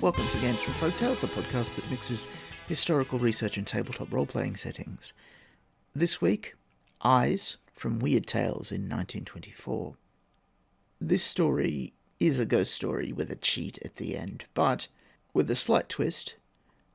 Welcome to Games from Folktales, a podcast that mixes historical research and tabletop role-playing settings. This week, Eyes from Weird Tales in 1924. This story is a ghost story with a cheat at the end, but with a slight twist,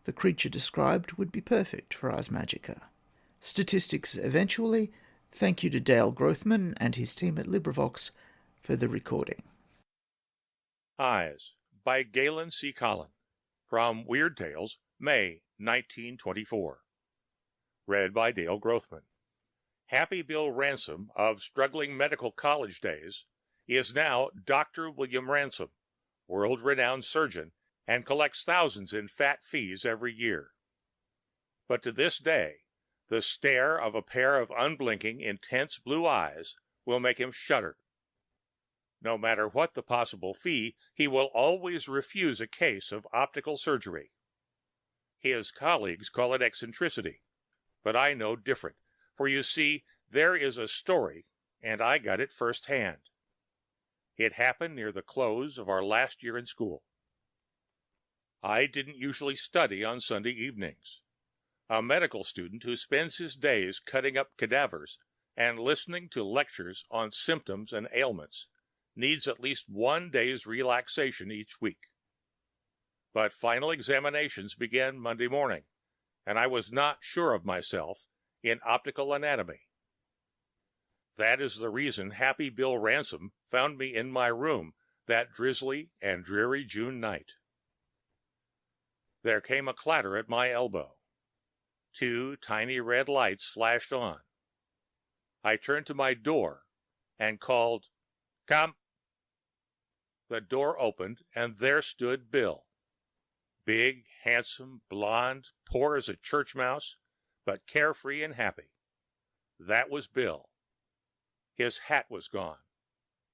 the creature described would be perfect for Ars Magica. Statistics eventually. Thank you to Dale Grothman and his team at LibriVox for the recording. Eyes by Galen C. Collin, from Weird Tales, May 1924. Read by Dale Grothman. Happy Bill Ransom of struggling medical college days is now Dr. William Ransom, world-renowned surgeon, and collects thousands in fat fees every year. But to this day, the stare of a pair of unblinking, intense blue eyes will make him shudder. No matter what the possible fee, he will always refuse a case of optical surgery. His colleagues call it eccentricity, but I know different, for you see, there is a story, and I got it firsthand. It happened near the close of our last year in school. I didn't usually study on Sunday evenings. A medical student who spends his days cutting up cadavers and listening to lectures on symptoms and ailments needs at least 1 day's relaxation each week. But final examinations began Monday morning, and I was not sure of myself in optical anatomy. That is the reason Happy Bill Ransom found me in my room that drizzly and dreary June night. There came a clatter at my elbow. 2 tiny red lights flashed on. I turned to my door and called, "Come." The door opened, and there stood Bill. Big, handsome, blond, poor as a church mouse, but carefree and happy. That was Bill. His hat was gone.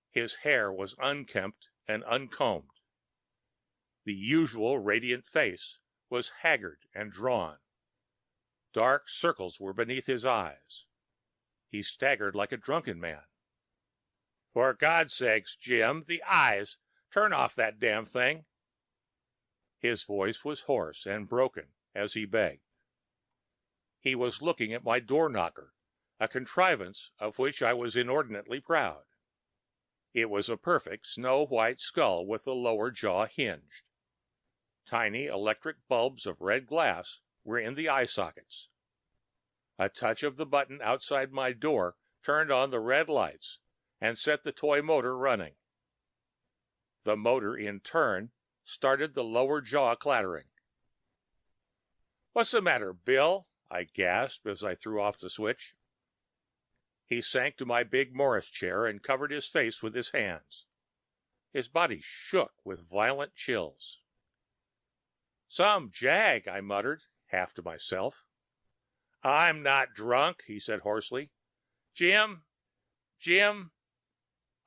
His hair was unkempt and uncombed. The usual radiant face was haggard and drawn. Dark circles were beneath his eyes. He staggered like a drunken man. "For God's sake, Jim, the eyes! Turn off that damn thing!" His voice was hoarse and broken as he begged. He was looking at my door knocker, a contrivance of which I was inordinately proud. It was a perfect snow-white skull with the lower jaw hinged. Tiny electric bulbs of red glass were in the eye sockets. A touch of the button outside my door turned on the red lights and set the toy motor running. The motor, in turn, started the lower jaw clattering. "What's the matter, Bill?" I gasped as I threw off the switch. He sank to my big Morris chair and covered his face with his hands. His body shook with violent chills. "Some jag," I muttered, half to myself. "I'm not drunk," he said hoarsely. Jim,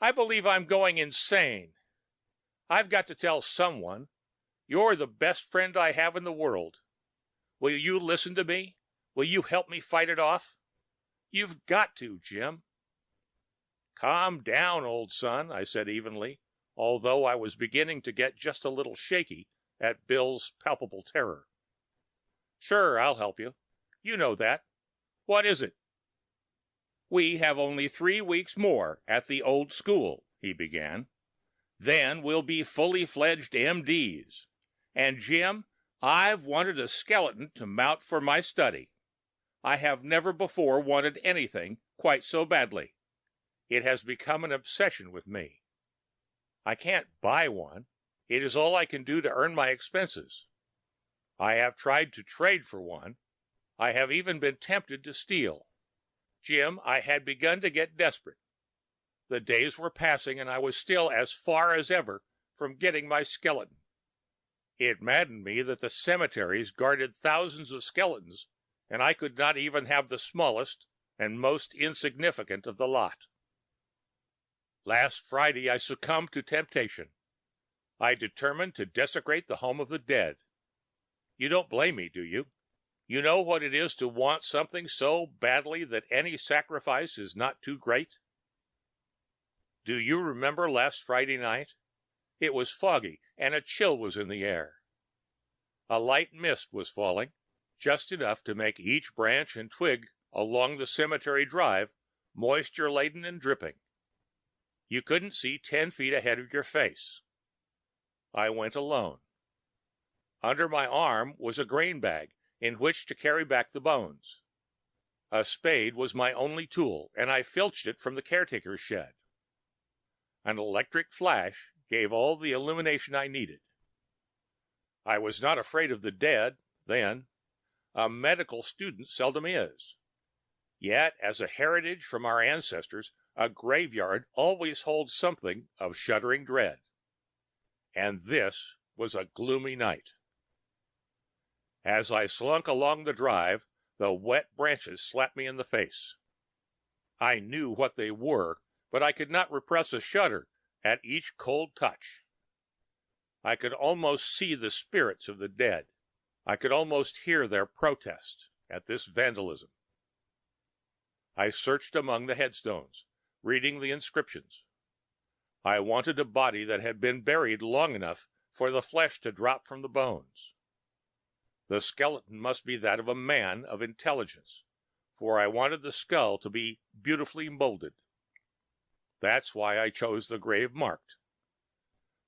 I believe I'm going insane. I've got to tell someone. You're the best friend I have in the world. Will you listen to me? Will you help me fight it off? You've got to, Jim." "Calm down, old son," I said evenly, although I was beginning to get just a little shaky at Bill's palpable terror. "Sure, I'll help you. You know that. What is it?" "We have only 3 weeks more at the old school," he began. "Then we'll be fully fledged MDs. And Jim, I've wanted a skeleton to mount for my study. I have never before wanted anything quite so badly. It has become an obsession with me. I can't buy one. It is all I can do to earn my expenses. I have tried to trade for one. I have even been tempted to steal. Jim, I had begun to get desperate. The days were passing, and I was still as far as ever from getting my skeleton. It maddened me that the cemeteries guarded thousands of skeletons, and I could not even have the smallest and most insignificant of the lot. Last Friday I succumbed to temptation. I determined to desecrate the home of the dead. You don't blame me, do you? You know what it is to want something so badly that any sacrifice is not too great? Do you remember last Friday night? It was foggy, and a chill was in the air. A light mist was falling, just enough to make each branch and twig along the cemetery drive moisture-laden and dripping. You couldn't see 10 feet ahead of your face. I went alone. Under my arm was a grain bag in which to carry back the bones. A spade was my only tool, and I filched it from the caretaker's shed. An electric flash gave all the illumination I needed. I was not afraid of the dead, then. A medical student seldom is. Yet, as a heritage from our ancestors, a graveyard always holds something of shuddering dread. And this was a gloomy night. As I slunk along the drive, the wet branches slapped me in the face. I knew what they were, but I could not repress a shudder at each cold touch. I could almost see the spirits of the dead. I could almost hear their protest at this vandalism. I searched among the headstones, reading the inscriptions. I wanted a body that had been buried long enough for the flesh to drop from the bones. The skeleton must be that of a man of intelligence, for I wanted the skull to be beautifully molded. That's why I chose the grave marked.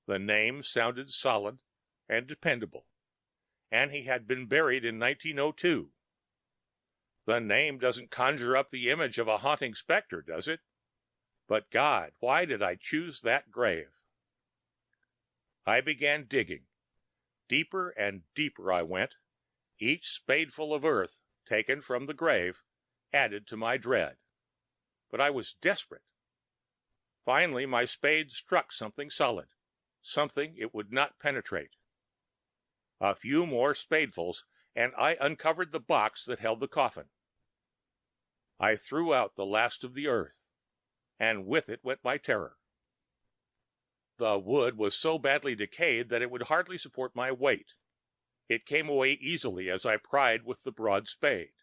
The name sounded solid and dependable, and he had been buried in 1902. The name doesn't conjure up the image of a haunting specter, does it? But God, why did I choose that grave? I began digging. Deeper and deeper I went. Each spadeful of earth taken from the grave added to my dread. But I was desperate. Finally, my spade struck something solid, something it would not penetrate. A few more spadefuls, and I uncovered the box that held the coffin. I threw out the last of the earth, and with it went my terror. The wood was so badly decayed that it would hardly support my weight. It came away easily as I pried with the broad spade.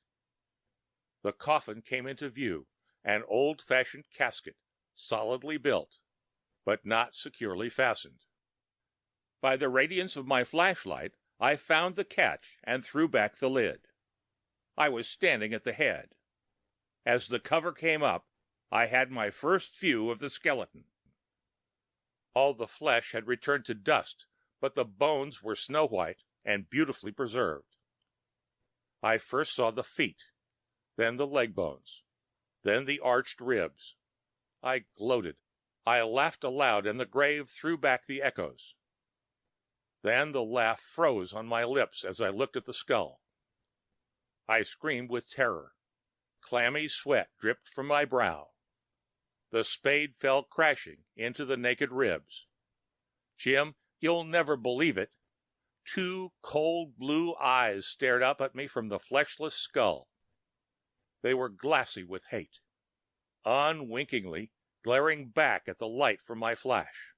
The coffin came into view, an old-fashioned casket, solidly built, but not securely fastened. By the radiance of my flashlight, I found the catch and threw back the lid. I was standing at the head. As the cover came up, I had my first view of the skeleton. All the flesh had returned to dust, but the bones were snow-white and beautifully preserved. I first saw the feet, then the leg bones, then the arched ribs. I gloated. I laughed aloud, and the grave threw back the echoes. Then the laugh froze on my lips as I looked at the skull. I screamed with terror. Clammy sweat dripped from my brow. The spade fell crashing into the naked ribs. Jim, you'll never believe it. 2 cold blue eyes stared up at me from the fleshless skull. They were glassy with hate, unwinkingly glaring back at the light from my flash.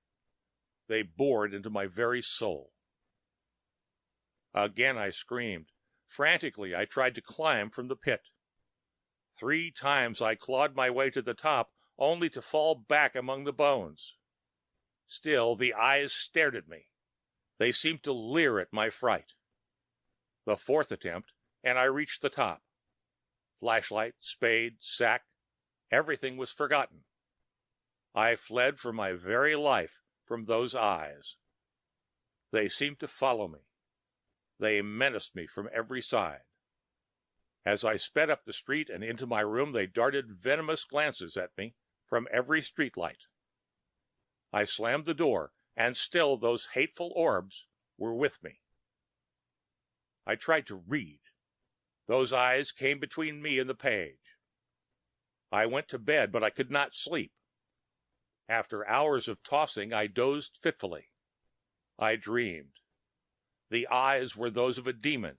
They bored into my very soul. Again I screamed. Frantically I tried to climb from the pit. 3 times I clawed my way to the top, only to fall back among the bones. Still the eyes stared at me. They seemed to leer at my fright. The 4th attempt, and I reached the top. Flashlight, spade, sack, everything was forgotten. I fled for my very life from those eyes. They seemed to follow me. They menaced me from every side. As I sped up the street and into my room, they darted venomous glances at me from every streetlight. I slammed the door, and still those hateful orbs were with me. I tried to read. Those eyes came between me and the page. I went to bed, but I could not sleep. After hours of tossing, I dozed fitfully. I dreamed. The eyes were those of a demon.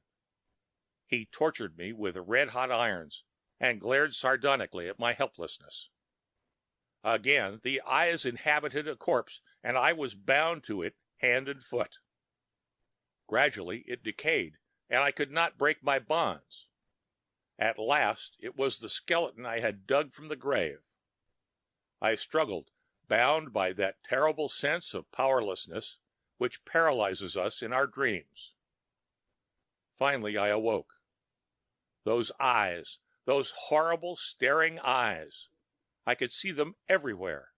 He tortured me with red-hot irons and glared sardonically at my helplessness. Again, the eyes inhabited a corpse, and I was bound to it hand and foot. Gradually it decayed, and I could not break my bonds. At last it was the skeleton I had dug from the grave. I struggled, bound by that terrible sense of powerlessness which paralyzes us in our dreams. Finally, I awoke. Those eyes, those horrible, staring eyes. I could see them everywhere.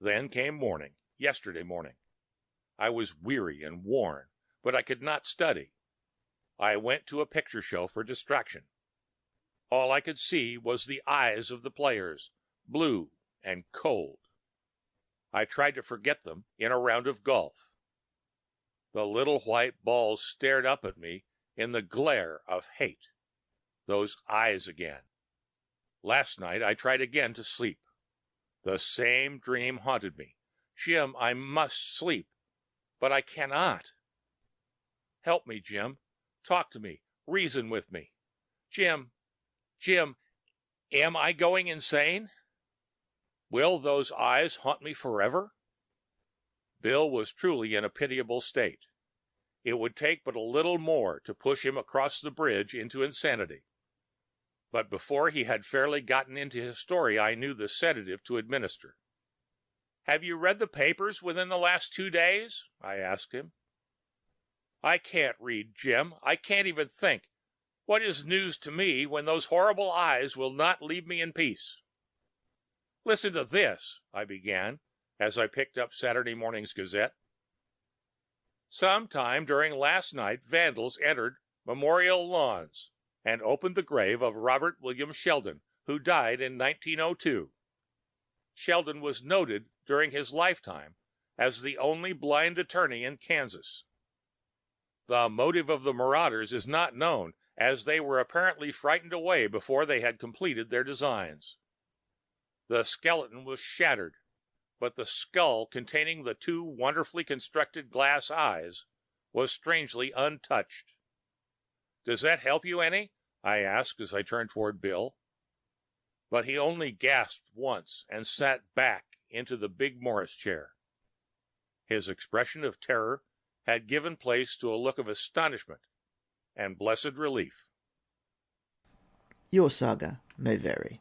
Then came morning, yesterday morning. I was weary and worn, but I could not study. I went to a picture show for distraction. All I could see was the eyes of the players, blue and cold. I tried to forget them in a round of golf. The little white balls stared up at me in the glare of hate. Those eyes again. Last night I tried again to sleep. The same dream haunted me. Jim, I must sleep, but I cannot. Help me, Jim. Talk to me. Reason with me. Jim, am I going insane? Will those eyes haunt me forever? Bill was truly in a pitiable state. It would take but a little more to push him across the bridge into insanity. But before he had fairly gotten into his story, I knew the sedative to administer. "Have you read the papers within the last 2 days?" I asked him. "I can't read, Jim. I can't even think. What is news to me when those horrible eyes will not leave me in peace?" "Listen to this," I began, as I picked up Saturday morning's Gazette. "Sometime during last night vandals entered Memorial Lawns and opened the grave of Robert William Sheldon, who died in 1902. Sheldon was noted during his lifetime as the only blind attorney in Kansas. The motive of the marauders is not known, as they were apparently frightened away before they had completed their designs. The skeleton was shattered, but the skull containing the 2 wonderfully constructed glass eyes was strangely untouched. Does that help you any?" I asked as I turned toward Bill. But he only gasped once and sat back into the big Morris chair. His expression of terror had given place to a look of astonishment and blessed relief. Your saga may vary.